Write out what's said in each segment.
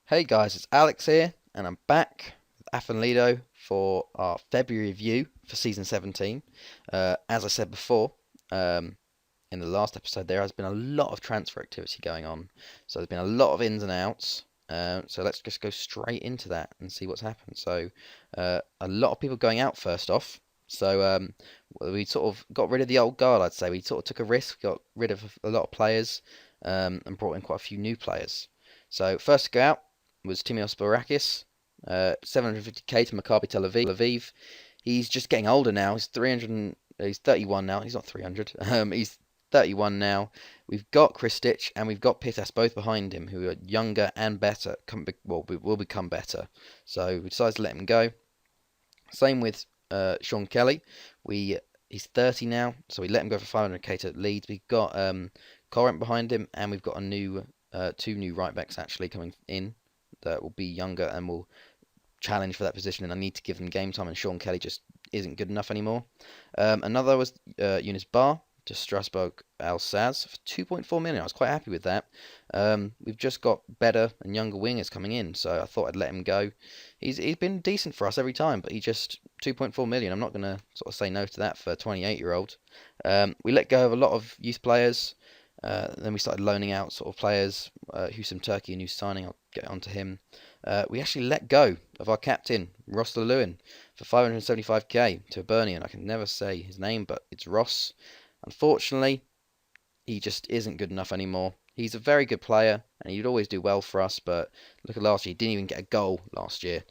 Hey guys, it's Alex here, and I'm back with Afan Lido for our February review for season 17. As I said before, um, in the last episode, there has been a lot of transfer activity going on, so there's been a lot of ins and outs. So let's just go straight into that and see what's happened. So, a lot of people going out first off. So, we sort of got rid of the old guard, I'd say. We sort of took a risk, got rid of a lot of players, and brought in quite a few new players. So, first to go out was Timios Barakis, 750k to Maccabi Tel Aviv. He's just getting older now. He's 31 now. He's not 300. He's 31 now. We've got Kristic and we've got Pittas both behind him, who are younger and better. Will become better. So we decided to let him go. Same with Sean Kelly. He's 30 now, so we let him go for 500k to Leeds. We've got Corrent behind him, and we've got two new right backs actually coming in that will be younger and will challenge for that position, and I need to give them game time, and Sean Kelly just isn't good enough anymore. Another was Yunus Barr to Strasbourg Alsace for 2.4 million. I was quite happy with that. We've just got better and younger wingers coming in, so I thought I'd let him go. He's been decent for us every time, but he just 2.4 million. I'm not going to sort of say no to that for a 28-year-old. We let go of a lot of youth players. Then we started loaning out sort of players. Husam Turkey, a new signing. I'll get onto him. We actually let go of our captain, Ross Lewin, for 575k to Hibernian. I can never say his name, but it's Ross. Unfortunately, he just isn't good enough anymore. He's a very good player, and he'd always do well for us, but look at last year. He didn't even get a goal last year,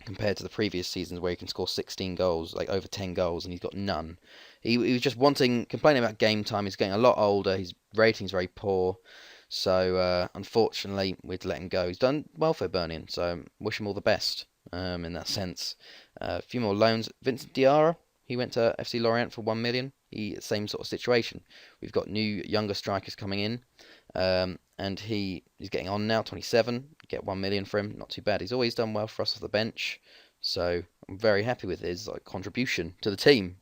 compared to the previous seasons where he can score 16 goals, like over 10 goals, and he's got none. He was just complaining about game time. He's getting a lot older. His rating's very poor. So, unfortunately, we'd let him go. He's done well for Hibernian, so wish him all the best in that sense. A few more loans. Vincent Diarra, he went to FC Lorient for 1 million. Same sort of situation. We've got new, younger strikers coming in, and he's getting on now, 27. Get 1 million for him, not too bad. He's always done well for us off the bench, so I'm very happy with his contribution to the team.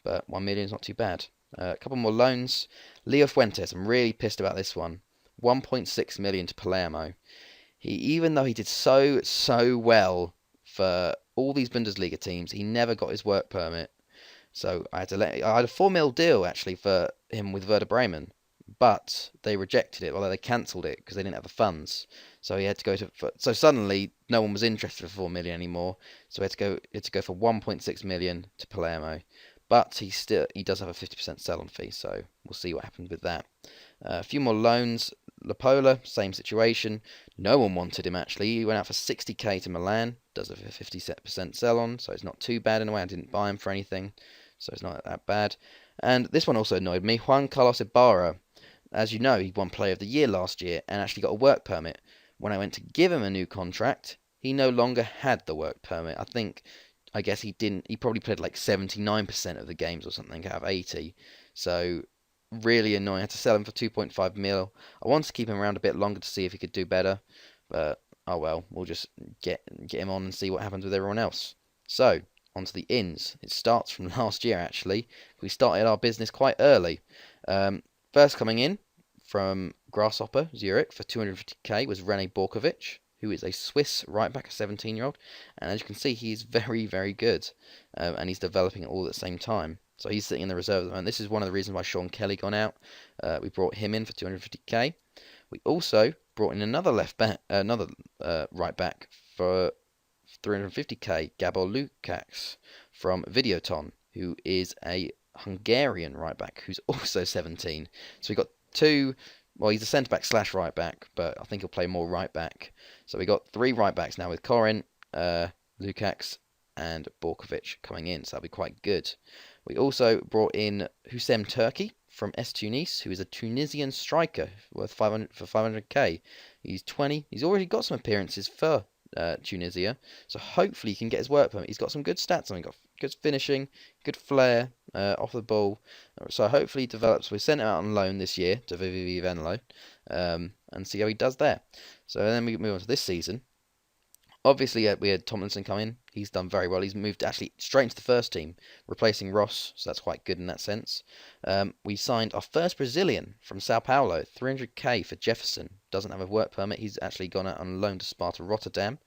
But 1 million is not too bad. A couple more loans. Leo Fuentes, I'm really pissed about this one. 1.6 million to Palermo. Even though he did so well for all these Bundesliga teams, he never got his work permit. So I had a 4 mil deal actually for him with Werder Bremen, but they rejected it. Well, they cancelled it because they didn't have the funds. So he had to go to. So suddenly, no one was interested for 4 million anymore. So he had to go for 1.6 million to Palermo. But he does have a 50% sell-on fee, so we'll see what happens with that. A few more loans. Lapola, same situation. No one wanted him actually. He went out for 60k to Milan. Does have a 50% sell-on, so it's not too bad in a way. I didn't buy him for anything, so it's not that bad. And this one also annoyed me. Juan Carlos Ibarra. As you know, he won Player of the Year last year and actually got a work permit. When I went to give him a new contract, he no longer had the work permit. I guess he didn't. He probably played like 79% of the games or something out of 80. So really annoying. I had to sell him for 2.5 mil. I wanted to keep him around a bit longer to see if he could do better, but oh well. We'll just get him on and see what happens with everyone else. So onto the ins. It starts from last year actually. We started our business quite early. First coming in from Grasshopper Zurich for 250k was Rene Borkovic, who is a Swiss right back, a 17-year-old, and as you can see, he's very good, and he's developing it all at the same time. So he's sitting in the reserves, and this is one of the reasons why Sean Kelly gone out. We brought him in for 250k. We also brought in another right back for 350k, Gabor Lukacs from Videoton, who is a Hungarian right back who's also 17. So we got two. Well, he's a centre back slash right back, but I think he'll play more right back. So we got three right backs now with Korin, Lukacs, and Borkovic coming in. So that'll be quite good. We also brought in Husam Turkey from S Tunis, who is a Tunisian striker worth 500k. He's 20. He's already got some appearances for Tunisia, so hopefully he can get his work permit. He's got some good stats. He's got good finishing, good flair off the ball. So hopefully he develops. We sent him out on loan this year to VVV Venlo, and see how he does there. So then we move on to this season. Obviously, we had Tomlinson come in. He's done very well. He's moved actually straight into the first team, replacing Ross, so that's quite good in that sense. We signed our first Brazilian from Sao Paulo, 300k for Jefferson. Doesn't have a work permit. He's actually gone out on loan to Sparta Rotterdam.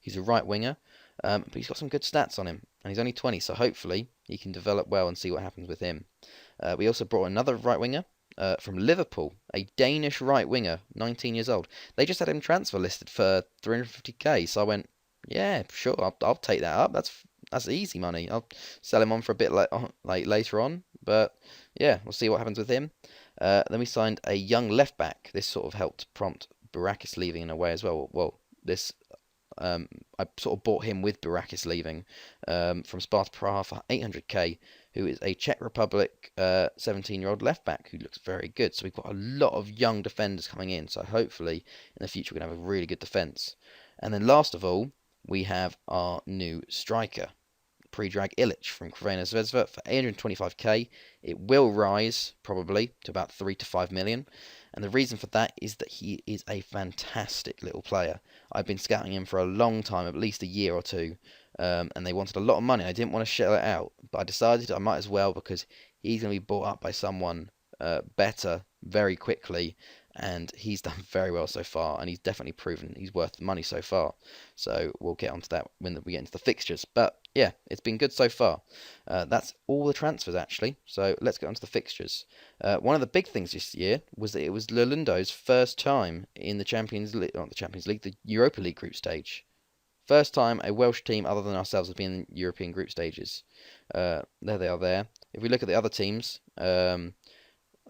He's a right winger, but he's got some good stats on him, and he's only 20, so hopefully he can develop well and see what happens with him. We also brought another right winger from Liverpool, a Danish right winger, 19 years old. They just had him transfer listed for 350k, so I went, yeah, sure, I'll take that up. That's easy money. I'll sell him on for a bit like later on, but yeah, we'll see what happens with him. Then we signed a young left back. This sort of helped prompt Barakis leaving in a way as well. Well, this I sort of bought him with Barakis leaving from Sparta Praha for 800k, who is a Czech Republic 17-year-old left back who looks very good. So we've got a lot of young defenders coming in. So hopefully in the future we're going to have a really good defence. And then last of all, we have our new striker, Predrag Ilic from Crvena Zvezda for 825k. It will rise probably to about 3 to 5 million. And the reason for that is that he is a fantastic little player. I've been scouting him for a long time, at least a year or two, and they wanted a lot of money. I didn't want to shell it out, but I decided I might as well because he's going to be bought up by someone better very quickly, and he's done very well so far, and he's definitely proven he's worth the money so far. So we'll get onto that when we get into the fixtures. But yeah, it's been good so far. That's all the transfers actually. So let's get onto the fixtures. One of the big things this year was that it was Lolundo's first time in the Champions League, not the Champions League, the Europa League group stage. First time a Welsh team other than ourselves has been in European group stages. There they are there. If we look at the other teams,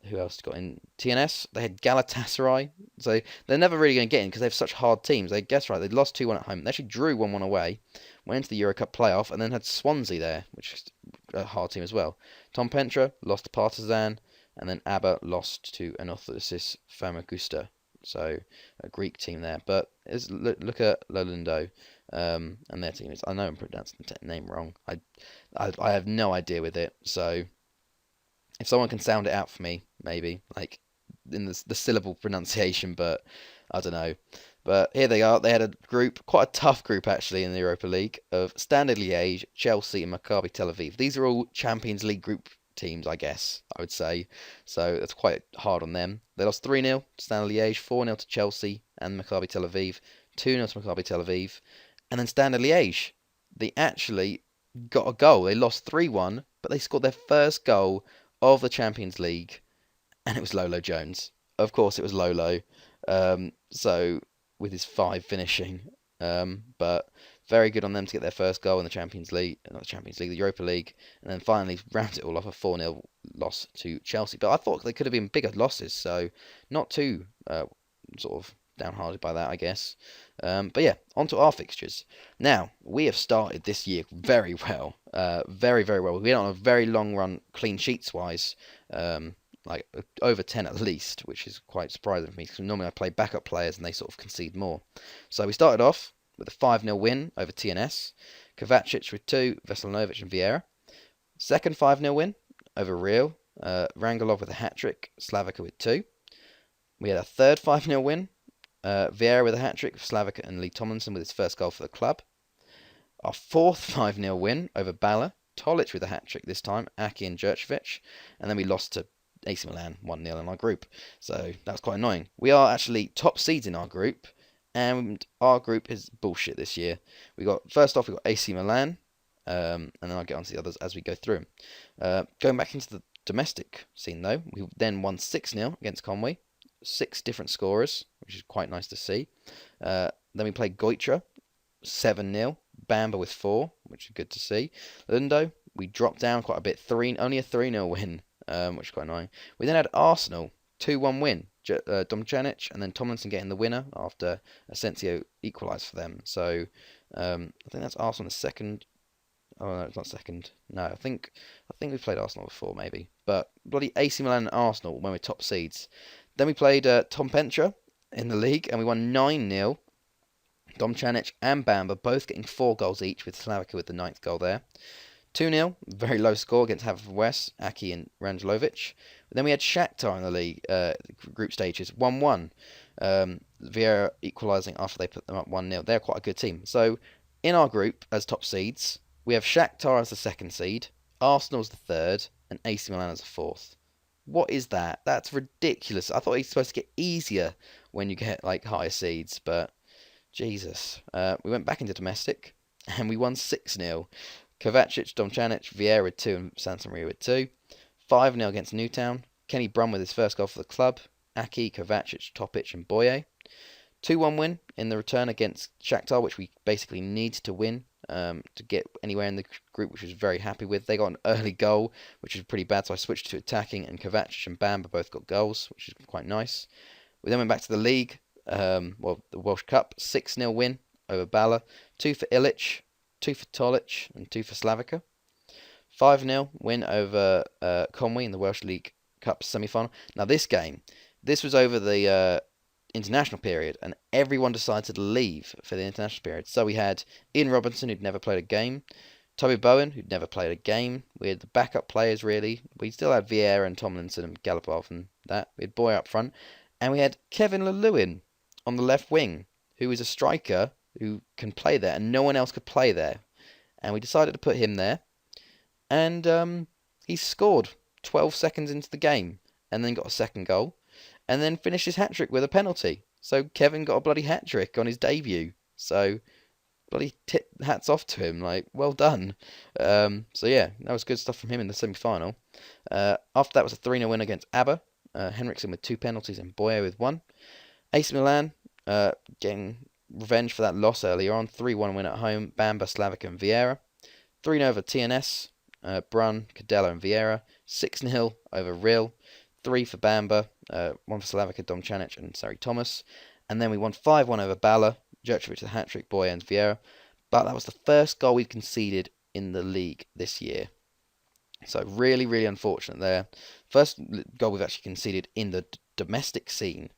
who else got in? TNS, they had Galatasaray, so they're never really going to get in because they have such hard teams. They guess right, they lost 2-1 at home. They actually drew 1-1 away, went into the Euro Cup playoff, and then had Swansea there, which is a hard team as well. Tom Pentra lost to Partizan, and then ABBA lost to Anorthosis Famagusta, so a Greek team there. But look at Lolundo and their team. I know I'm pronouncing the name wrong. I have no idea with it, so if someone can sound it out for me, maybe, like in the syllable pronunciation, but I don't know. But here they are. They had a group, quite a tough group actually in the Europa League, of Standard Liège, Chelsea, and Maccabi Tel Aviv. These are all Champions League group teams, I guess, I would say. So that's quite hard on them. They lost 3-0 to Standard Liège, 4-0 to Chelsea and Maccabi Tel Aviv, 2-0 to Maccabi Tel Aviv. And then Standard Liège, they actually got a goal. They lost 3-1, but they scored their first goal of the Champions League, and it was Lolo Jones. Of course, it was Lolo. So with his 5 finishing, but very good on them to get their first goal in the Champions League, not the Champions League, the Europa League, and then finally round it all off a 4-0 loss to Chelsea. But I thought they could have been bigger losses, so not too sort of downhearted by that, I guess. But yeah, on to our fixtures. Now, we have started this year very well. Very, very well. We're on a very long run, clean sheets wise, like over 10 at least, which is quite surprising for me because normally I play backup players and they sort of concede more. So we started off with a 5-0 win over TNS, Kovacic with 2, Veselinovic and Vieira. Second 5-0 win over Real, Rangelov with a hat-trick, Slavica with 2. We had a third 5-0 win, Vieira with a hat-trick, Slavica and Lee Tomlinson with his first goal for the club. Our fourth 5-0 win over Bala, Tolic with a hat-trick this time, Aki and Jurcevic, and then we lost to AC Milan 1-0 in our group. So that was quite annoying. We are actually top seeds in our group, and our group is bullshit this year. First off, we got AC Milan, and then I'll get on to the others as we go through them. Going back into the domestic scene though, we then won 6-0 against Conway, 6 different scorers, which is quite nice to see. Then we played Goitra, 7-0, Bamba with 4, which is good to see. Lundo, we dropped down quite a bit, only a 3-0 win, which is quite annoying. We then had Arsenal, 2-1 win, Domjanic and then Tomlinson getting the winner after Asensio equalised for them. So I think that's Arsenal in the second. Oh no, it's not second. No, I think we've played Arsenal before maybe. But bloody AC Milan and Arsenal when we're top seeds. Then we played Tom Pentra in the league and we won 9-0. Domjanic and Bamba both getting 4 goals each, with Slavica with the 9th goal there. 2-0, very low score against Haverford, Aki and Rangelovic. Then we had Shakhtar in the league group stages, 1-1. Vieira equalising after they put them up 1-0. They're quite a good team. So in our group as top seeds, we have Shakhtar as the second seed, Arsenal as the third, and AC Milan as the fourth. What is that? That's ridiculous. I thought it's supposed to get easier when you get like higher seeds, but Jesus. We went back into domestic and we won 6-0. Kovacic, Domjanic, Vieira with 2 and Santamaria with 2. 5-0 against Newtown. Kenny Brun with his first goal for the club. Aki, Kovacic, Topic and Boye. 2-1 win in the return against Shakhtar, which we basically need to win to get anywhere in the group, which I was very happy with. They got an early goal, which was pretty bad, so I switched to attacking, and Kovacic and Bamba both got goals, which is quite nice. We then went back to the league, the Welsh Cup, 6-0 win over Bala, 2 for Ilic, 2 for Tolic, and 2 for Slavica. 5-0 win over Conwy in the Welsh League Cup semi-final. Now this was over the international period, and everyone decided to leave for the international period. So we had Ian Robinson, who'd never played a game, Toby Bowen, who'd never played a game. We had the backup players, really. We still had Vieira and Tomlinson and Galopov and that. We had Boy up front. And we had Kevin Lewin on the left wing, who is a striker who can play there, and no one else could play there. And we decided to put him there. And he scored 12 seconds into the game, and then got a second goal, and then finished his hat-trick with a penalty. So Kevin got a bloody hat-trick on his debut. So bloody hats off to him, like, well done. So yeah, that was good stuff from him in the semi-final. After that was a 3-0 win against ABBA. Henriksen with 2 penalties and Boye with 1. AC Milan getting revenge for that loss earlier on. 3-1 win at home. Bamba, Slavic and Vieira. 3-0 over TNS. Brun, Cadella and Vieira. 6-0 over Real. 3 for Bamba. 1 for Slavica, Domjanic and Sari Thomas. And then we won 5-1 over Bala. Jurcevic with a hat-trick, Boye and Vieira. But that was the first goal we'd conceded in the league this year. So really, really unfortunate there. First goal we've actually conceded in the domestic scene.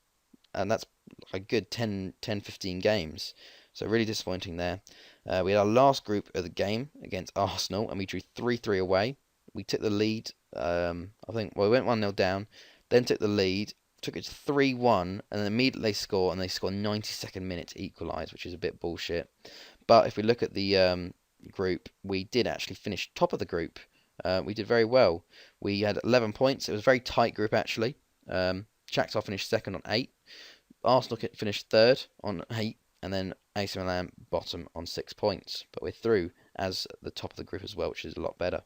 And that's a good 10-15 games. So really disappointing there. We had our last group of the game against Arsenal, and we drew 3-3 away. We took the lead. We went 1-0 down, then took the lead, took it to 3-1, and then immediately score, and they score 92nd minute to equalise, which is a bit bullshit. But if we look at the group, we did actually finish top of the group. We did very well. We had 11 points. It was a very tight group, actually. Shakhtar finished second on 8. Arsenal finished third on 8. And then AC Milan bottom on 6 points. But we're through as the top of the group as well, which is a lot better.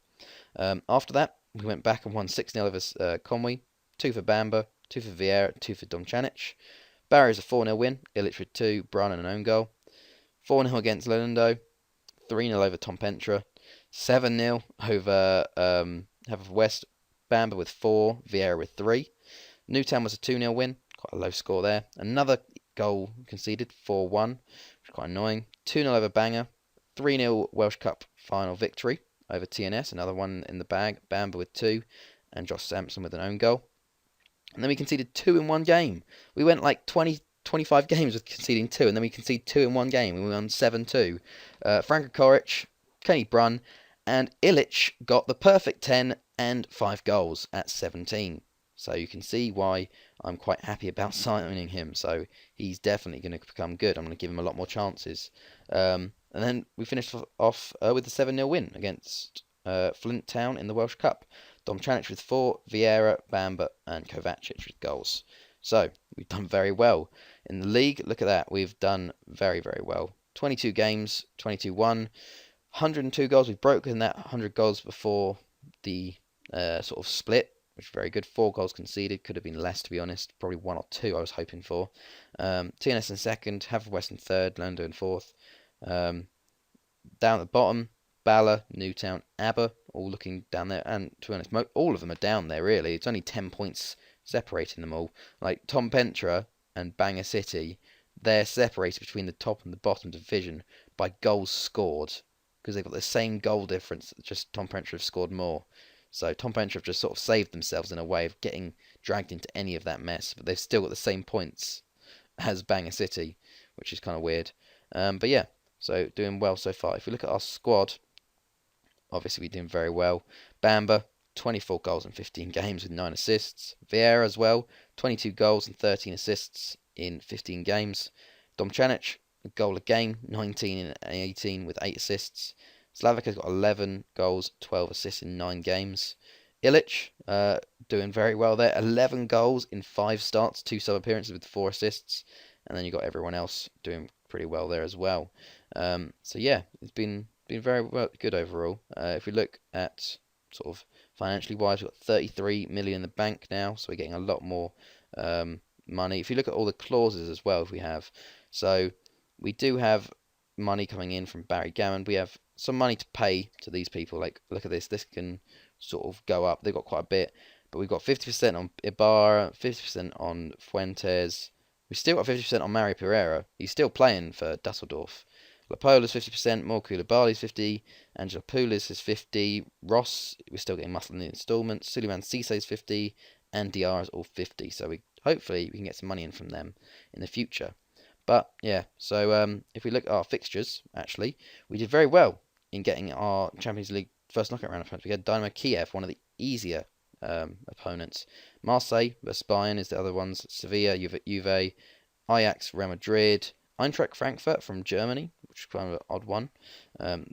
After that, we went back and won 6-0 over Conwy. 2 for Bamba, 2 for Vieira, 2 for Domjanic. Barry's a 4-0 win. Ilic with 2, Brun and an own goal. 4-0 against Lenindo. 3-0 over Tom Pentra. 7-0 over Haverford Bamba with 4, Vieira with 3. Newtown was a 2-0 win. Quite a low score there. Another goal conceded, 4-1, which is quite annoying. 2-0 over Bangor. 3-0 Welsh Cup final victory over TNS. Another one in the bag. Bamba with 2 and Josh Sampson with an own goal. And then we conceded 2 in one game. We went like 25 games with conceding 2, and then we conceded 2 in one game. We won 7-2. Franko Koric, Kenny Brun, and Ilic got the perfect 10 and 5 goals at 17. So you can see why I'm quite happy about signing him. So he's definitely going to become good. I'm going to give him a lot more chances. And then we finished off with the 7-0 win against Flint Town in the Welsh Cup. Domjanic with 4, Vieira, Bamba and Kovacic with goals. So we've done very well. In the league, look at that. We've done very, very well. 22 games, 22 won, 102 goals. We've broken that 100 goals before the sort of split, which is very good. 4 goals conceded. Could have been less, to be honest. Probably 1 or 2 I was hoping for. TNS in second, Haverford in third, Lando in fourth. Down at the bottom, Bala, Newtown, ABBA, all looking down there. And to be honest, all of them are down there, really. It's only 10 points separating them all. Like Tom Pentra and Bangor City, they're separated between the top and the bottom division by goals scored, because they've got the same goal difference, just Tom Pentra have scored more. So Tom Pentra have just sort of saved themselves in a way of getting dragged into any of that mess, but they've still got the same points as Bangor City, which is kind of weird. But yeah, so doing well so far. If we look at our squad, obviously we're doing very well. Bamba, 24 goals in 15 games with 9 assists. Vieira as well, 22 goals and 13 assists in 15 games. Domčanić, a goal a game, 19 in 18 with 8 assists. Slavic has got 11 goals, 12 assists in 9 games. Ilic, doing very well there. 11 goals in 5 starts, 2 sub appearances with 4 assists. And then you got everyone else doing pretty well there as well. So yeah, it's been very good overall. If we look at sort of financially wise, we've got 33 million in the bank now, so we're getting a lot more money. If you look at all the clauses as well, if we have, so we do have money coming in from Barry Gammon. We have some money to pay to these people. Like, look at this. This can sort of go up. They've got quite a bit, but we've got 50% on Ibarra, 50% on Fuentes. We've still got 50% on Mario Pereira. He's still playing for Dusseldorf. Lapola's 50%, more Koulibaly's 50, Angelo Poulis is 50, Ross, we're still getting muscle in the instalments, Suleiman Cisse's 50, and Diarra's all 50. So hopefully we can get some money in from them in the future. But yeah, so if we look at our fixtures, actually, we did very well in getting our Champions League first knockout round opponents. We had Dynamo Kiev, one of the easier opponents. Marseille versus Bayern is the other ones. Sevilla, Juve, Ajax, Real Madrid, Eintracht Frankfurt from Germany, which is kind of an odd one.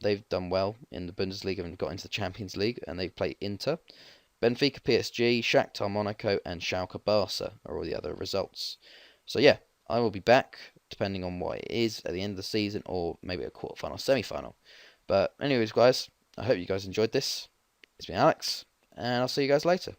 They've done well in the Bundesliga and got into the Champions League, and they play Inter. Benfica, PSG, Shakhtar Monaco, and Schalke Barca are all the other results. So yeah, I will be back, depending on what it is, at the end of the season, or maybe a quarterfinal, semi-final. But anyways, guys, I hope you guys enjoyed this. It's been Alex, and I'll see you guys later.